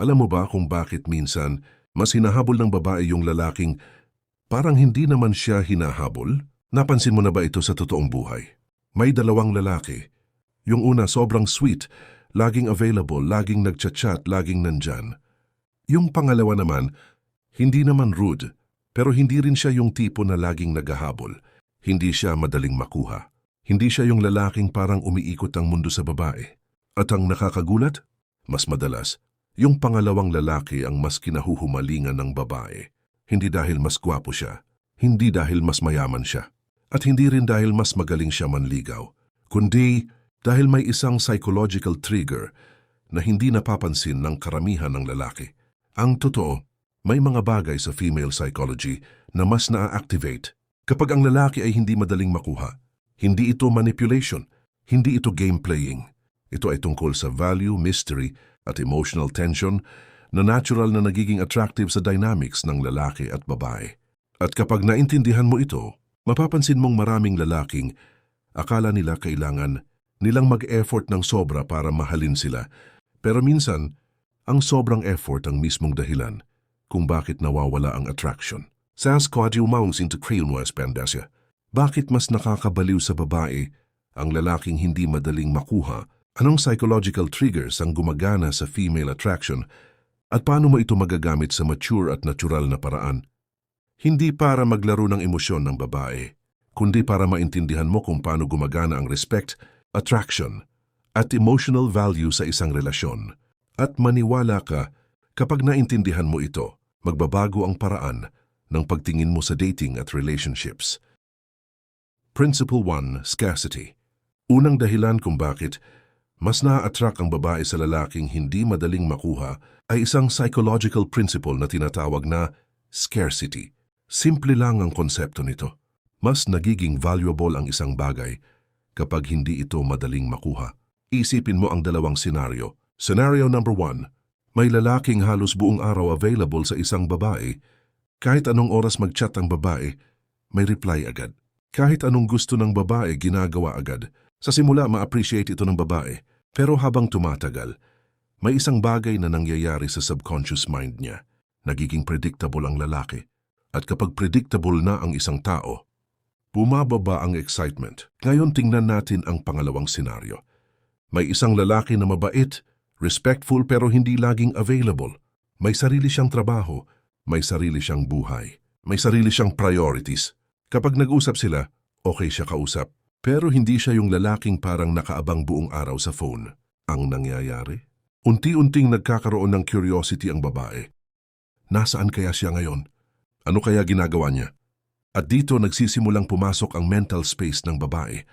Alam mo ba kung bakit minsan mas hinahabol ng babae yung lalaking parang hindi naman siya hinahabol? Napansin mo na ba ito sa totoong buhay? May dalawang lalaki. Yung una sobrang sweet, laging available, laging nagchat-chat, laging nandyan. Yung pangalawa naman, hindi naman rude, pero hindi rin siya yung tipo na laging naghahabol. Hindi siya madaling makuha. Hindi siya yung lalaking parang umiikot ang mundo sa babae. At ang nakakagulat, mas madalas, yung pangalawang lalaki ang mas kinahuhumalingan ng babae. Hindi dahil mas gwapo siya, hindi dahil mas mayaman siya, at hindi rin dahil mas magaling siya manligaw, kundi dahil may isang psychological trigger na hindi napapansin ng karamihan ng lalaki. Ang totoo, may mga bagay sa female psychology na mas na-activate kapag ang lalaki ay hindi madaling makuha. Hindi ito manipulation, hindi ito game playing. Ito ay tungkol sa value, mystery at emotional tension na natural na nagiging attractive sa dynamics ng lalaki at babae. At kapag naintindihan mo ito, mapapansin mong maraming lalaking akala nila kailangan nilang mag-effort ng sobra para mahalin sila. Pero minsan, ang sobrang effort ang mismong dahilan kung bakit nawawala ang attraction. Sa Squad mounts into Crayon West Pandasia. Bakit mas nakakabaliw sa babae ang lalaking hindi madaling makuha? Anong psychological triggers ang gumagana sa female attraction at paano mo ito magagamit sa mature at natural na paraan? Hindi para maglaro ng emosyon ng babae, kundi para maintindihan mo kung paano gumagana ang respect, attraction, at emotional value sa isang relasyon. At maniwala ka, kapag naintindihan mo ito, magbabago ang paraan ng pagtingin mo sa dating at relationships. Principle 1. Scarcity. Unang dahilan kung bakit mas na-attract ang babae sa lalaking hindi madaling makuha ay isang psychological principle na tinatawag na scarcity. Simple lang ang konsepto nito. Mas nagiging valuable ang isang bagay kapag hindi ito madaling makuha. Isipin mo ang dalawang senaryo. Scenario number 1. May lalaking halos buong araw available sa isang babae. Kahit anong oras mag-chat ang babae, may reply agad. Kahit anong gusto ng babae, ginagawa agad. Sa simula, ma-appreciate ito ng babae. Pero habang tumatagal, may isang bagay na nangyayari sa subconscious mind niya. Nagiging predictable ang lalaki. At kapag predictable na ang isang tao, bumababa ang excitement. Ngayon tingnan natin ang pangalawang senaryo. May isang lalaki na mabait, respectful pero hindi laging available. May sarili siyang trabaho, may sarili siyang buhay, may sarili siyang priorities. Kapag nag-usap sila, okay siya kausap. Pero hindi siya yung lalaking parang nakaabang buong araw sa phone. Ang nangyayari? Unti-unting nagkakaroon ng curiosity ang babae. Nasaan kaya siya ngayon? Ano kaya ginagawa niya? At dito nagsisimulang pumasok ang mental space ng babae.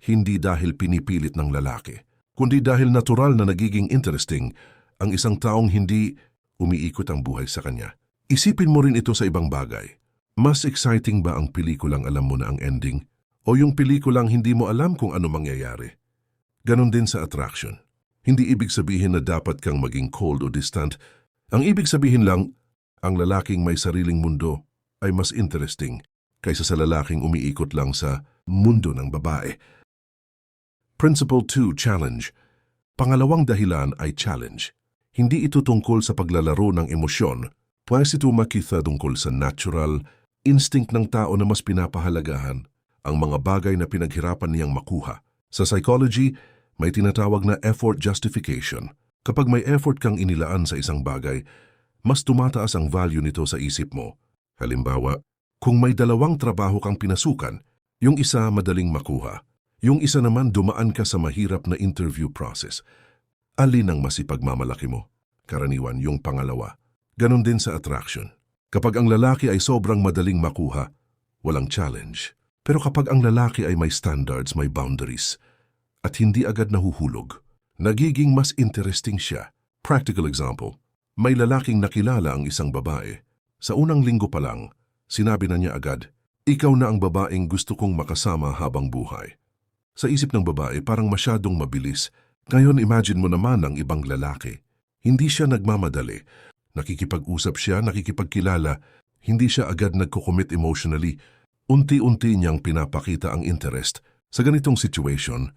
Hindi dahil pinipilit ng lalaki, kundi dahil natural na nagiging interesting ang isang taong hindi umiikot ang buhay sa kanya. Isipin mo rin ito sa ibang bagay. Mas exciting ba ang pelikulang alam mo na ang ending? O yung pelikulang hindi mo alam kung ano mangyayari? Ganon din sa attraction. Hindi ibig sabihin na dapat kang maging cold o distant. Ang ibig sabihin lang, ang lalaking may sariling mundo ay mas interesting kaysa sa lalaking umiikot lang sa mundo ng babae. Principle 2. Challenge. Pangalawang dahilan ay challenge. Hindi ito tungkol sa paglalaro ng emosyon, pwes ito makita tungkol sa natural instinct ng tao na mas pinapahalagahan ang mga bagay na pinaghirapan niyang makuha. Sa psychology, may tinatawag na effort justification. Kapag may effort kang inilaan sa isang bagay, mas tumataas ang value nito sa isip mo. Halimbawa, kung may dalawang trabaho kang pinasukan, yung isa madaling makuha, yung isa naman dumaan ka sa mahirap na interview process. Alin ang mas ipagmamalaki mo? Karaniwan yung pangalawa. Ganon din sa attraction. Kapag ang lalaki ay sobrang madaling makuha, walang challenge. Pero kapag ang lalaki ay may standards, may boundaries, at hindi agad nahuhulog, nagiging mas interesting siya. Practical example, may lalaking nakilala ang isang babae. Sa unang linggo pa lang, sinabi na niya agad, "Ikaw na ang babaeng gusto kong makasama habang buhay." Sa isip ng babae, parang masyadong mabilis. Ngayon imagine mo naman ang ibang lalaki. Hindi siya nagmamadali. Nakikipag-usap siya, nakikipagkilala, hindi siya agad nagko-commit emotionally. Unti-unti niyang pinapakita ang interest. Sa ganitong situation,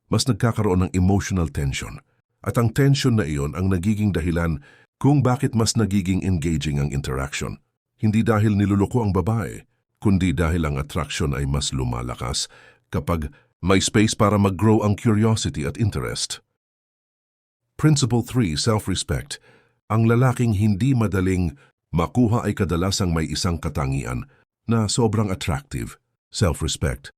mas nagkakaroon ng emotional tension. At ang tension na iyon ang nagiging dahilan Kung bakit mas nagiging engaging ang interaction. Hindi dahil niluloko ang babae, kundi dahil ang attraction ay mas lumalakas kapag may space para mag-grow ang curiosity at interest. Principle 3, self-respect. Ang lalaking hindi madaling makuha ay kadalasang may isang katangian na sobrang attractive, self-respect.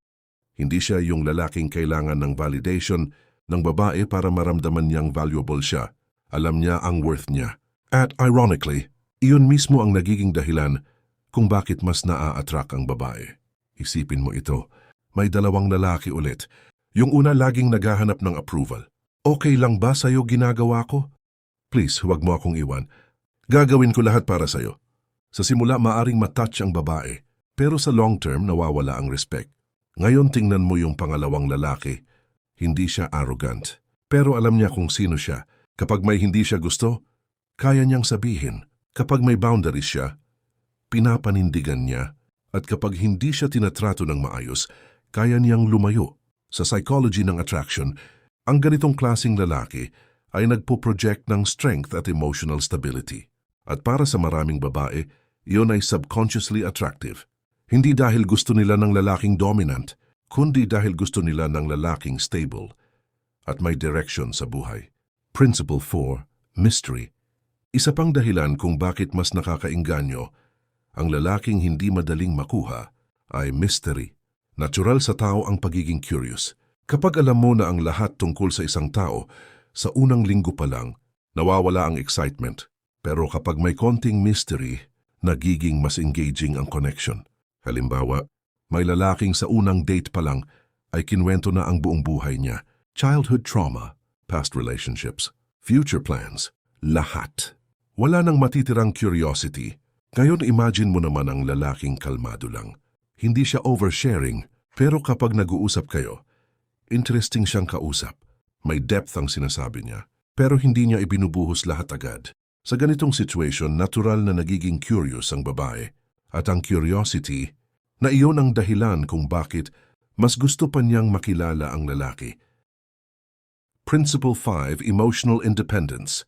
Hindi siya yung lalaking kailangan ng validation ng babae para maramdaman niyang valuable siya. Alam niya ang worth niya. At ironically, iyon mismo ang nagiging dahilan kung bakit mas naa-attract ang babae. Isipin mo ito, may dalawang lalaki ulit. Yung una laging naghahanap ng approval. Okay lang ba sa'yo ginagawa ko? Please, huwag mo akong iwan. Gagawin ko lahat para sa'yo. Sa simula maaring matouch ang babae, pero sa long term nawawala ang respect. Ngayon tingnan mo yung pangalawang lalaki. Hindi siya arrogant, pero alam niya kung sino siya. Kapag may hindi siya gusto, kaya niyang sabihin. Kapag may boundaries siya, pinapanindigan niya. At kapag hindi siya tinatrato ng maayos, kaya niyang lumayo. Sa psychology ng attraction, ang ganitong klaseng lalaki ay nagpo-project ng strength at emotional stability. At para sa maraming babae, iyon ay subconsciously attractive. Hindi dahil gusto nila ng lalaking dominant, kundi dahil gusto nila ng lalaking stable at may direction sa buhay. Principle 4, mystery. Isa pang dahilan kung bakit mas nakakainganyo ang lalaking hindi madaling makuha ay mystery. Natural sa tao ang pagiging curious. Kapag alam mo na ang lahat tungkol sa isang tao, sa unang linggo pa lang, nawawala ang excitement. Pero kapag may konting mystery, nagiging mas engaging ang connection. Halimbawa, may lalaking sa unang date pa lang ay kinwento na ang buong buhay niya. Childhood trauma, past relationships, future plans, lahat. Wala nang matitirang curiosity. Ngayon imagine mo naman ang lalaking kalmado lang. Hindi siya oversharing, pero kapag nag-uusap kayo, interesting siyang kausap. May depth ang sinasabi niya, pero hindi niya ibinubuhos lahat agad. Sa ganitong situation, natural na nagiging curious ang babae. At ang curiosity, na iyon ang dahilan kung bakit mas gusto pa niyang makilala ang lalaki. Principle 5, emotional independence.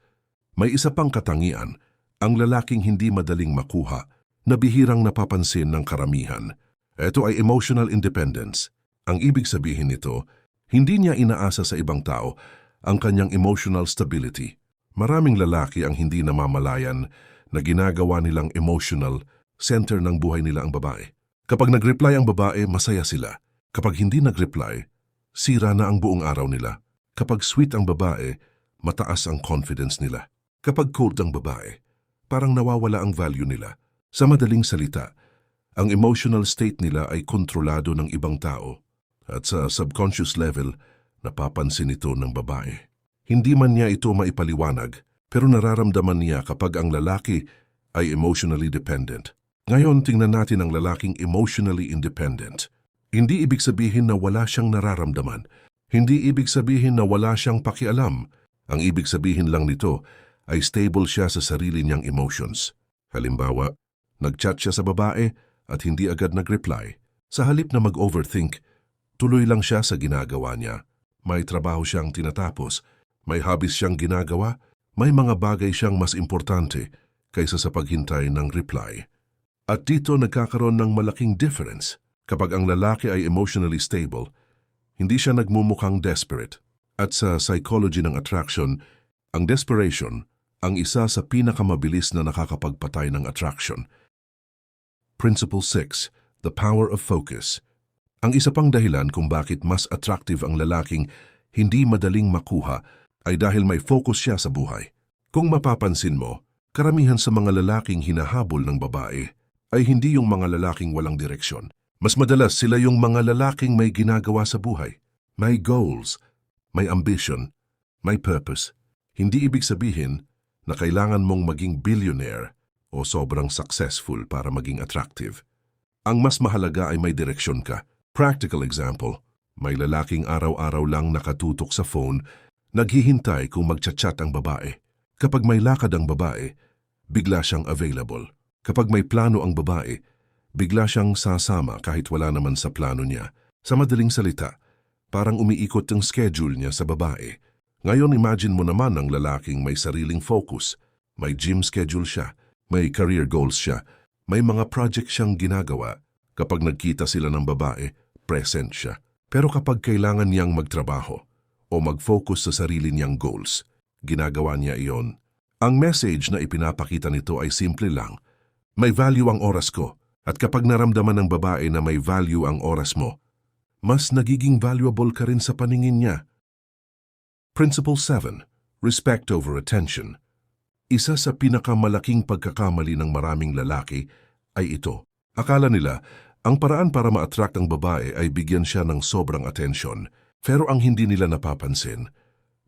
May isa pang katangian, ang lalaking hindi madaling makuha na bihirang napapansin ng karamihan. Ito ay emotional independence. Ang ibig sabihin nito, hindi niya inaasa sa ibang tao ang kanyang emotional stability. Maraming lalaki ang hindi namamalayan na ginagawa nilang emotional center ng buhay nila ang babae. Kapag nag-reply ang babae, masaya sila. Kapag hindi nag-reply, sira na ang buong araw nila. Kapag sweet ang babae, mataas ang confidence nila. Kapag cold ang babae, parang nawawala ang value nila. Sa madaling salita, ang emotional state nila ay kontrolado ng ibang tao. At sa subconscious level, napapansin ito ng babae. Hindi man niya ito maipaliwanag, pero nararamdaman niya kapag ang lalaki ay emotionally dependent. Ngayon, tingnan natin ang lalaking emotionally independent. Hindi ibig sabihin na wala siyang nararamdaman. Hindi ibig sabihin na wala siyang pakialam. Ang ibig sabihin lang nito ay stable siya sa sarili niyang emotions. Halimbawa, nag-chat siya sa babae at hindi agad nag-reply. Sa halip na mag-overthink, tuloy lang siya sa ginagawa niya. May trabaho siyang tinatapos, may hobbies siyang ginagawa, may mga bagay siyang mas importante kaysa sa paghintay ng reply. At dito nagkakaroon ng malaking difference. Kapag ang lalaki ay emotionally stable, hindi siya nagmumukhang desperate. At sa psychology ng attraction, ang desperation ang isa sa pinakamabilis na nakakapagpatay ng attraction. Principle 6, the power of focus. Ang isa pang dahilan kung bakit mas attractive ang lalaking hindi madaling makuha ay dahil may focus siya sa buhay. Kung mapapansin mo, karamihan sa mga lalaking hinahabol ng babae ay hindi yung mga lalaking walang direksyon. Mas madalas sila yung mga lalaking may ginagawa sa buhay. May goals, may ambition, may purpose. Hindi ibig sabihin na kailangan mong maging billionaire o sobrang successful para maging attractive. Ang mas mahalaga ay may direksyon ka. Practical example, may lalaking araw-araw lang nakatutok sa phone, naghihintay kung magchat-chat ang babae. Kapag may lakad ang babae, bigla siyang available. Kapag may plano ang babae, bigla siyang sasama kahit wala naman sa plano niya. Sa madaling salita, parang umiikot ang schedule niya sa babae. Ngayon imagine mo naman ang lalaking may sariling focus. May gym schedule siya, may career goals siya, may mga project siyang ginagawa. Kapag nagkita sila ng babae, present siya. Pero kapag kailangan niyang magtrabaho o mag-focus sa sarili niyang goals, ginagawa niya iyon. Ang message na ipinapakita nito ay simple lang. May value ang oras ko. At kapag naramdaman ng babae na may value ang oras mo, mas nagiging valuable ka rin sa paningin niya. Principle 7. Respect over attention. Isa sa pinakamalaking pagkakamali ng maraming lalaki ay ito. Akala nila, ang paraan para ma-attract ang babae ay bigyan siya ng sobrang attention. Pero ang hindi nila napapansin,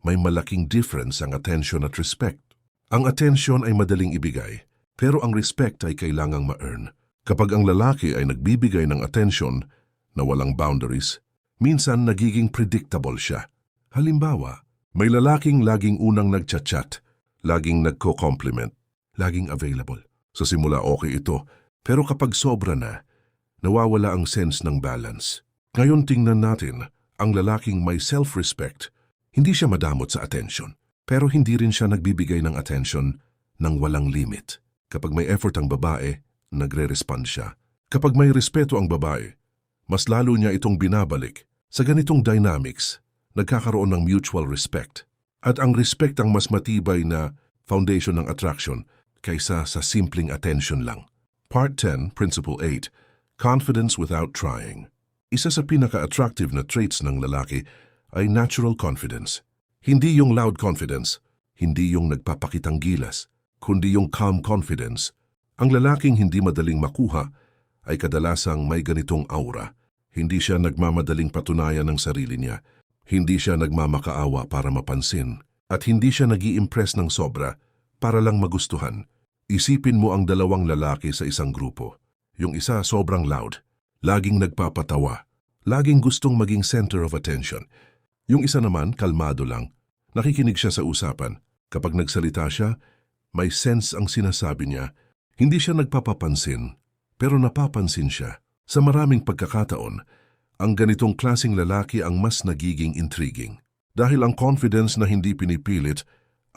may malaking difference ang attention at respect. Ang attention ay madaling ibigay, pero ang respect ay kailangang ma-earn. Kapag ang lalaki ay nagbibigay ng attention na walang boundaries, minsan nagiging predictable siya. Halimbawa, may lalaking laging unang nagchat-chat, laging nagko-compliment, laging available. Sa simula okay ito, pero kapag sobra na, nawawala ang sense ng balance. Ngayon tingnan natin, ang lalaking may self-respect, hindi siya madamot sa attention, pero hindi rin siya nagbibigay ng attention ng walang limit. Kapag may effort ang babae, nagre-respond siya. Kapag may respeto ang babae, mas lalo niya itong binabalik. Sa ganitong dynamics, nagkakaroon ng mutual respect. At ang respect ang mas matibay na foundation ng attraction kaysa sa simpleng attention lang. Part 10, Principle 8, Confidence without trying. Isa sa pinaka-attractive na traits ng lalaki ay natural confidence. Hindi yung loud confidence, hindi yung nagpapakitang gilas, kundi yung calm confidence. Ang lalaking hindi madaling makuha ay kadalasang may ganitong aura. Hindi siya nagmamadaling patunayan ng sarili niya. Hindi siya nagmamakaawa para mapansin. At hindi siya nag-i-impress ng sobra para lang magustuhan. Isipin mo ang dalawang lalaki sa isang grupo. Yung isa sobrang loud, laging nagpapatawa, laging gustong maging center of attention. Yung isa naman kalmado lang, nakikinig siya sa usapan. Kapag nagsalita siya, may sense ang sinasabi niya. Hindi siya nagpapapansin, pero napapansin siya. Sa maraming pagkakataon, ang ganitong klasing lalaki ang mas nagiging intriguing. Dahil ang confidence na hindi pinipilit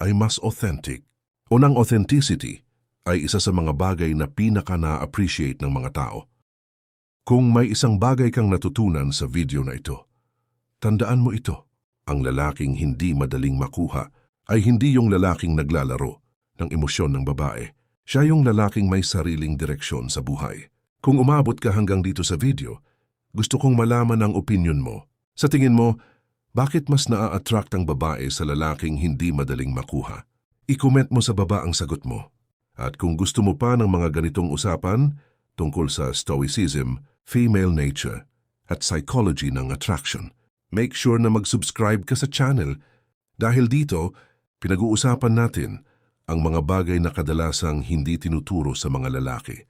ay mas authentic. Unang authenticity ay isa sa mga bagay na pinaka-na-appreciate ng mga tao. Kung may isang bagay kang natutunan sa video na ito, tandaan mo ito. Ang lalaking hindi madaling makuha ay hindi yung lalaking naglalaro ng emosyon ng babae. Siya yung lalaking may sariling direksyon sa buhay. Kung umabot ka hanggang dito sa video, gusto kong malaman ang opinion mo. Sa tingin mo, bakit mas naa-attract ang babae sa lalaking hindi madaling makuha? I-comment mo sa baba ang sagot mo. At kung gusto mo pa ng mga ganitong usapan tungkol sa stoicism, female nature, at psychology ng attraction, make sure na mag-subscribe ka sa channel dahil dito, pinag-uusapan natin ang mga bagay na kadalasang hindi tinuturo sa mga lalaki.